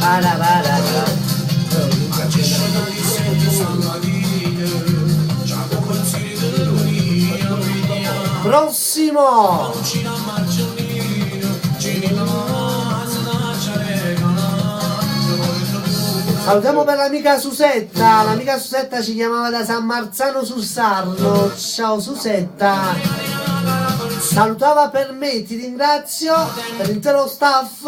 Para, para. Prossimo! Salutiamo per l'amica Susetta, l'amica Susetta ci chiamava da San Marzano sul Sarno. Ciao Susetta, salutava per me, ti ringrazio, per l'intero staff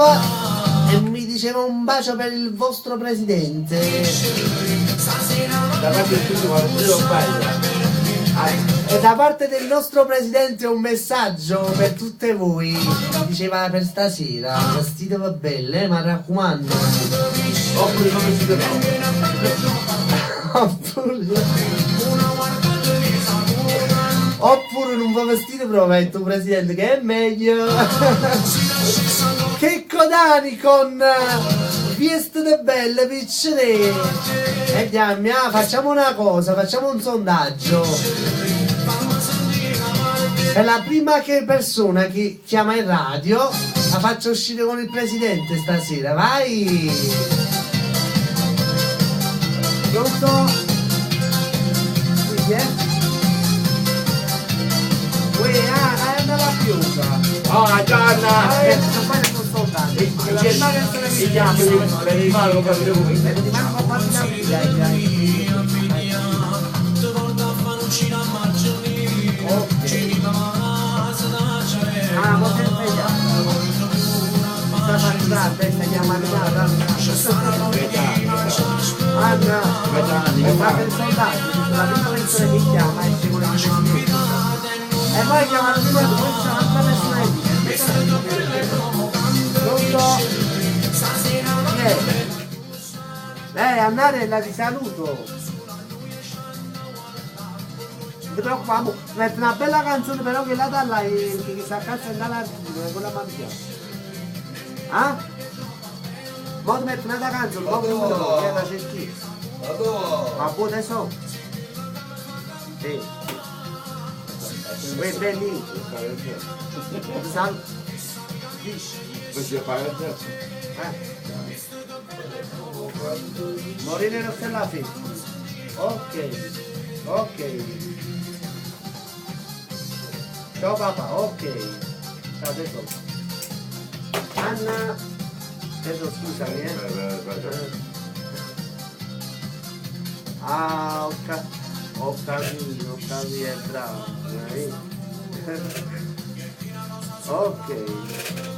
e mi diceva un bacio per il vostro presidente. Da parte di tutti quanti lo sbaglio. E da parte del nostro presidente un messaggio per tutte voi. Mi diceva per stasera, vestito va bene, ma raccomando. Oppure non vestito Oppure non va vestito provetto presidente, che è meglio. Che codani con vestite belle piccine. E diammi, facciamo una cosa, facciamo un sondaggio. Per la prima persona che chiama in radio la faccio uscire con il presidente stasera, vai! Pronto? Qui è? È andata a piusa. Oh, Gianna! Non fai nessun soldato. Si chiama per il mago per le uomini. Ti manco a farmi la vita, ah, ma sei svegliata? Sta facendo testa chiamata Anna, è una per soldati, la prima persona che chiama è sicuramente e poi chiamano prima di questa un'altra persona pronto? Annarella ti saluto. Non ti preoccupare, metti una bella canzone però che la da là che sta a casa e andare a quella mangia. Ah? Ma ti metti una canzone, ma come lo che da cerchi? Ma poi adesso? Sì. Vai belli. Sal. Morire non sei la fine. Ok. Ok. Ciao papà, ok. Ciao adesso. Anna. Adesso scusami, Ah, ho capito, è bravo. Ok.